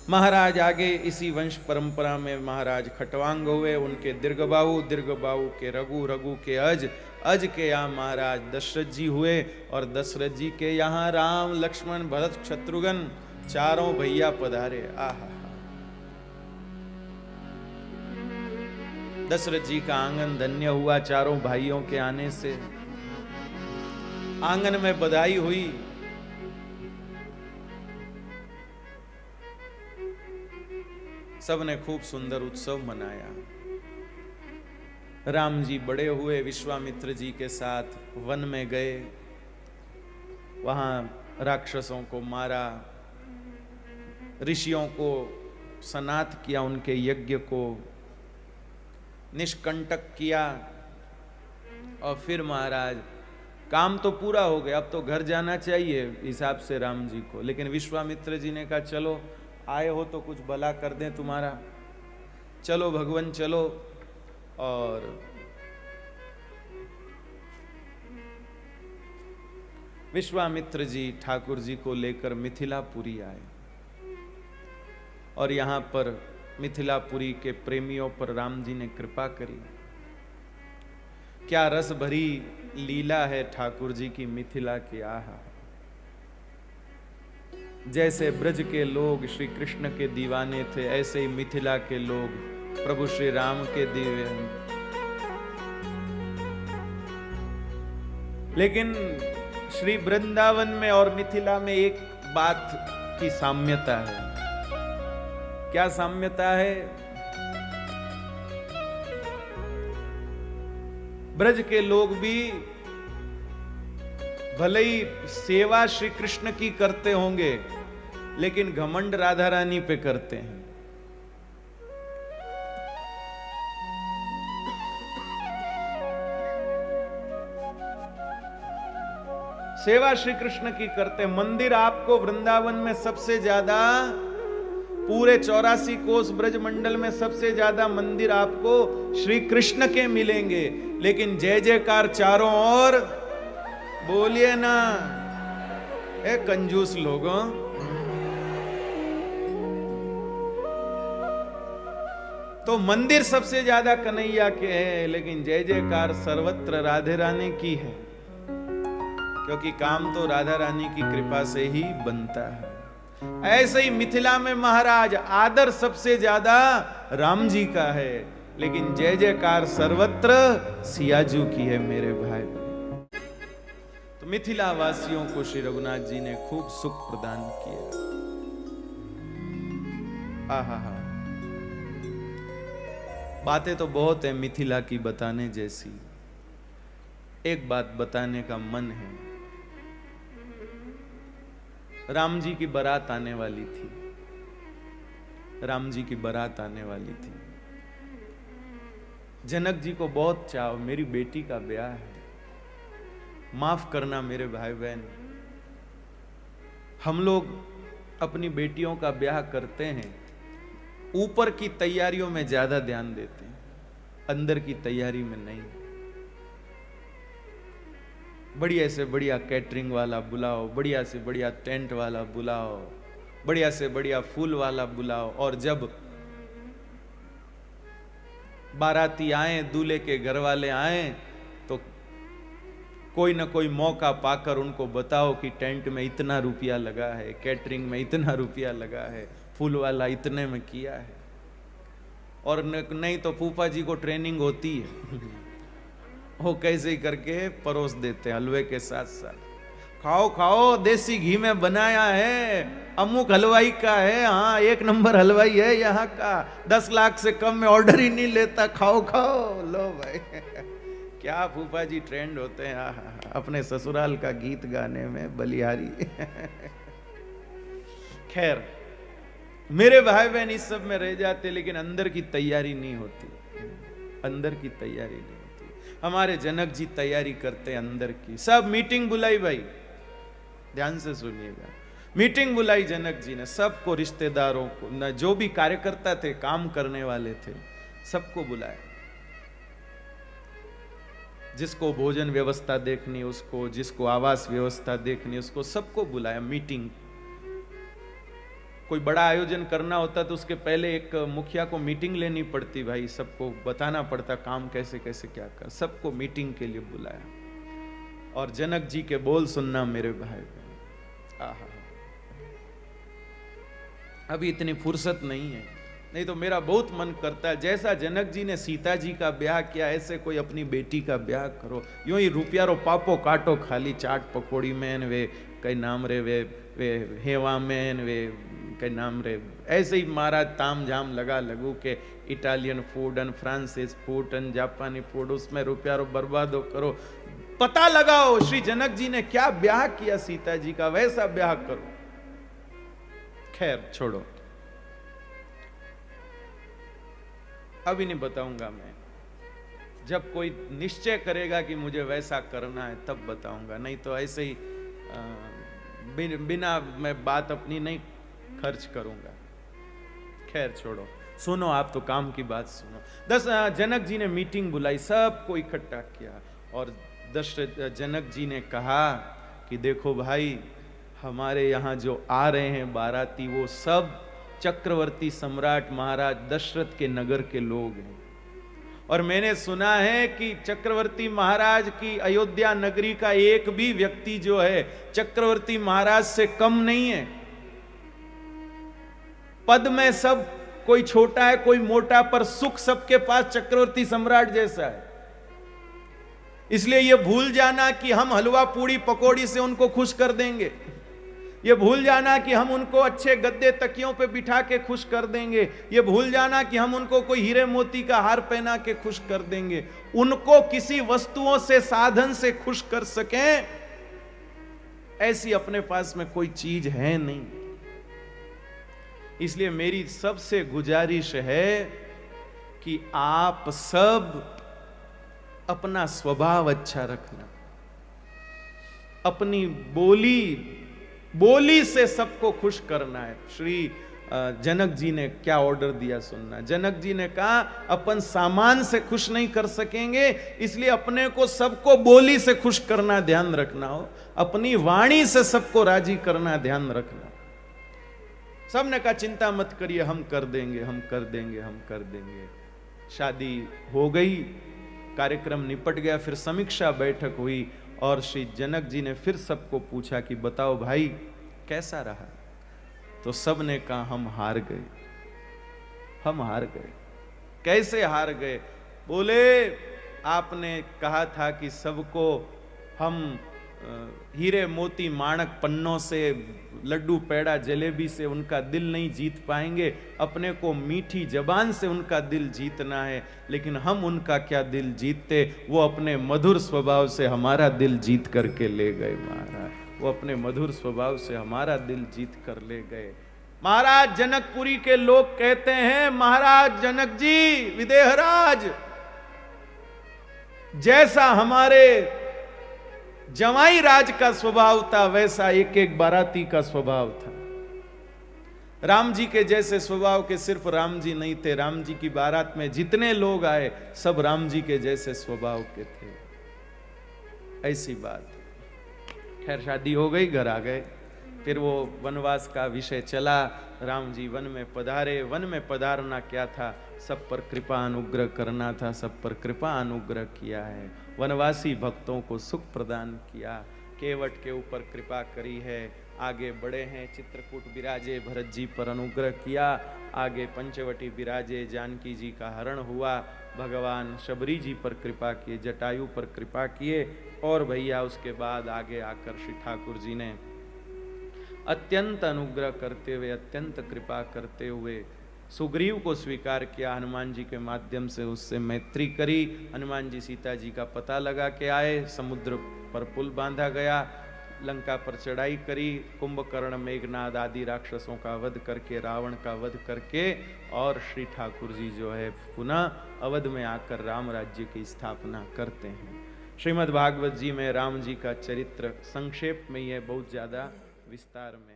महाराज आगे इसी वंश परंपरा में महाराज खटवांग हुए, उनके दीर्घबाहु, दीर्घबाहु के रघु, रघु के अज, अज के यहाँ महाराज दशरथ जी हुए, और दशरथ जी के यहाँ राम, लक्ष्मण, भरत, शत्रुघ्न चारों भैया पधारे। आहा, दशरथ जी का आंगन धन्य हुआ चारों भाइयों के आने से। आंगन में बधाई हुई, सबने खूब सुंदर उत्सव मनाया। राम जी बड़े हुए, विश्वामित्र जी के साथ वन में गए, वहां राक्षसों को मारा, ऋषियों को सनात किया, उनके यज्ञ को निष्कंटक किया, और फिर महाराज काम तो पूरा हो गया, अब तो घर जाना चाहिए हिसाब से राम जी को। लेकिन विश्वामित्र जी ने कहा चलो आए हो तो कुछ भला कर दें तुम्हारा, चलो भगवान चलो। और विश्वामित्र जी ठाकुर जी को लेकर मिथिलापुरी आए, और यहां पर मिथिलापुरी के प्रेमियों पर राम जी ने कृपा करी। क्या रस भरी लीला है ठाकुर जी की मिथिला की। आहा, जैसे ब्रज के लोग श्री कृष्ण के दीवाने थे, ऐसे ही मिथिला के लोग प्रभु श्री राम के दीवाने। लेकिन श्री वृंदावन में और मिथिला में एक बात की साम्यता है। क्या साम्यता है? ब्रज के लोग भी भले ही सेवा श्री कृष्ण की करते होंगे, लेकिन घमंड राधा रानी पे करते हैं। सेवा श्री कृष्ण की करते हैं। मंदिर आपको वृंदावन में सबसे ज्यादा, पूरे 84 कोस ब्रज मंडल में सबसे ज्यादा मंदिर आपको श्री कृष्ण के मिलेंगे, लेकिन जय जयकार चारों ओर बोलिए ना, ए कंजूस लोगों। तो मंदिर सबसे ज्यादा कन्हैया के है, लेकिन जय जयकार सर्वत्र राधे रानी की है, क्योंकि काम तो राधा रानी की कृपा से ही बनता है। ऐसे ही मिथिला में महाराज आदर सबसे ज्यादा राम जी का है, लेकिन जय जयकार सर्वत्र सियाजू की है मेरे भाई। तो मिथिला वासियों को श्री रघुनाथ जी ने खूब सुख प्रदान किया। आहा, बातें तो बहुत है मिथिला की बताने जैसी। एक बात बताने का मन है। राम जी की बारात आने वाली थी, राम जी की बारात आने वाली थी। जनक जी को बहुत चाव, मेरी बेटी का ब्याह है, माफ करना मेरे भाई बहन। हम लोग अपनी बेटियों का ब्याह करते हैं, ऊपर की तैयारियों में ज्यादा ध्यान देते हैं, अंदर की तैयारी में नहीं। बढ़िया से बढ़िया कैटरिंग वाला बुलाओ, बढ़िया से बढ़िया टेंट वाला बुलाओ, बढ़िया से बढ़िया फूल वाला बुलाओ, और जब बाराती आए, दूल्हे के घर वाले आए, तो कोई ना कोई मौका पाकर उनको बताओ कि टेंट में इतना रुपया लगा है, कैटरिंग में इतना रुपया लगा है, फूल वाला इतने में किया है। और नहीं तो फूफा जी को ट्रेनिंग होती है, वो कैसे ही करके परोस देते हैं हलवे के साथ साथ। खाओ खाओ, देसी घी में बनाया है, अमुक हलवाई का है, हाँ 1 नंबर हलवाई है यहाँ का, 10 लाख से कम में ऑर्डर ही नहीं लेता, खाओ खाओ। लो भाई, क्या फूफा जी ट्रेंड होते हैं। अपने ससुराल का गीत गाने में बलिहारी। खैर, मेरे भाई बहन इस सब में रह जाते, लेकिन अंदर की तैयारी नहीं होती, अंदर की तैयारी नहीं होती। हमारे जनक जी तैयारी करते हैं अंदर की। सब मीटिंग बुलाई भाई, ध्यान से सुनिएगा। मीटिंग बुलाई जनक जी ने, सबको, रिश्तेदारों को, न जो भी कार्यकर्ता थे, काम करने वाले थे, सबको बुलाया। जिसको भोजन व्यवस्था देखनी उसको, जिसको आवास व्यवस्था देखनी उसको, सबको बुलाया मीटिंग। कोई बड़ा आयोजन करना होता तो उसके पहले एक मुखिया को मीटिंग लेनी पड़ती भाई, सबको बताना पड़ता काम कैसे कैसे क्या कर, सबको मीटिंग के लिए बुलाया और जनक जी के बोल सुनना मेरे भाई बहन। आहा, अभी इतनी फुर्सत नहीं है, नहीं तो मेरा बहुत मन करता है जैसा जनक जी ने सीता जी का ब्याह किया ऐसे कोई अपनी बेटी का ब्याह करो। यूं ही रुपया रो पापो काटो खाली चाट पकोड़ी में वे कई नाम रे वे हेवा में वे कई नाम रे, ऐसे ही महाराज ताम झाम लगा लगू के Italian food and Francis food and जापानी फूड, उसमें रुपया रो बर्बादो करो। पता लगाओ श्री जनक जी ने क्या ब्याह किया सीता जी का, वैसा ब्याह करो। खैर छोड़ो, अभी नहीं बताऊंगा मैं, जब कोई निश्चय करेगा कि मुझे वैसा करना है तब बताऊंगा, नहीं तो ऐसे ही बिना मैं बात अपनी नहीं खर्च करूंगा। खैर छोड़ो, सुनो आप तो काम की बात सुनो। जनक जी ने मीटिंग बुलाई, सबको इकट्ठा किया और जनक जी ने कहा कि देखो भाई, हमारे यहाँ जो आ रहे हैं बाराती वो सब चक्रवर्ती सम्राट महाराज दशरथ के नगर के लोग हैं, और मैंने सुना है कि चक्रवर्ती महाराज की अयोध्या नगरी का एक भी व्यक्ति जो है चक्रवर्ती महाराज से कम नहीं है। पद में सब कोई छोटा है कोई मोटा, पर सुख सबके पास चक्रवर्ती सम्राट जैसा है। इसलिए ये भूल जाना कि हम हलवा पूड़ी पकौड़ी से उनको खुश कर देंगे, ये भूल जाना कि हम उनको अच्छे गद्दे तकियों पे बिठा के खुश कर देंगे, ये भूल जाना कि हम उनको कोई हीरे मोती का हार पहना के खुश कर देंगे। उनको किसी वस्तुओं से साधन से खुश कर सकें ऐसी अपने पास में कोई चीज है नहीं। इसलिए मेरी सबसे गुजारिश है कि आप सब अपना स्वभाव अच्छा रखना, अपनी बोली से सबको खुश करना है। श्री जनक जी ने क्या ऑर्डर दिया सुनना। जनक जी ने कहा अपन सामान से खुश नहीं कर सकेंगे, इसलिए अपने को सबको बोली से खुश करना ध्यान रखना हो, अपनी वाणी से सबको राजी करना ध्यान रखना। सबने कहा चिंता मत करिए, हम कर देंगे, हम कर देंगे, हम कर देंगे। शादी हो गई, कार्यक्रम निपट गया, फिर समीक्षा बैठक हुई और श्री जनक जी ने फिर सबको पूछा कि बताओ भाई कैसा रहा। तो सब ने कहा हम हार गए, हम हार गए। कैसे हार गए? बोले आपने कहा था कि सबको हम हीरे मोती माणक पन्नों से, लड्डू पेड़ा जलेबी से उनका दिल नहीं जीत पाएंगे, अपने को मीठी जबान से उनका दिल जीतना है। लेकिन हम उनका क्या दिल जीतते, वो अपने मधुर स्वभाव से हमारा दिल जीत करके ले गए महाराज, वो अपने मधुर स्वभाव से हमारा दिल जीत कर ले गए। महाराज जनकपुरी के लोग कहते हैं महाराज जनक जी विदेहराज, जैसा हमारे जमाई राज का स्वभाव था वैसा एक एक बाराती का स्वभाव था। राम जी के जैसे स्वभाव के सिर्फ राम जी नहीं थे, राम जी की बारात में जितने लोग आए सब राम जी के जैसे स्वभाव के थे। ऐसी बात। खैर शादी हो गई, घर आ गए। फिर वो वनवास का विषय चला, राम जी वन में पधारे। वन में पधारना क्या था, सब पर कृपा अनुग्रह करना था, सब पर कृपा अनुग्रह किया है। वनवासी भक्तों को सुख प्रदान किया, केवट के ऊपर कृपा करी है, आगे बढ़े हैं। चित्रकूट विराजे, भरत जी पर अनुग्रह किया, आगे पंचवटी विराजे, जानकी जी का हरण हुआ, भगवान शबरी जी पर कृपा किए, जटायु पर कृपा किए, और भैया उसके बाद आगे आकर श्री ठाकुर जी ने अत्यंत अनुग्रह करते हुए, अत्यंत कृपा करते हुए सुग्रीव को स्वीकार किया। हनुमान जी के माध्यम से उससे मैत्री करी। हनुमान जी सीता जी का पता लगा के आए, समुद्र पर पुल बांधा गया, लंका पर चढ़ाई करी, कुंभकर्ण मेघनाद आदि राक्षसों का वध करके, रावण का वध करके, और श्री ठाकुर जी जो है पुनः अवध में आकर राम राज्य की स्थापना करते हैं। श्रीमद् भागवत जी में राम जी का चरित्र संक्षेप में ही है, बहुत ज्यादा विस्तार में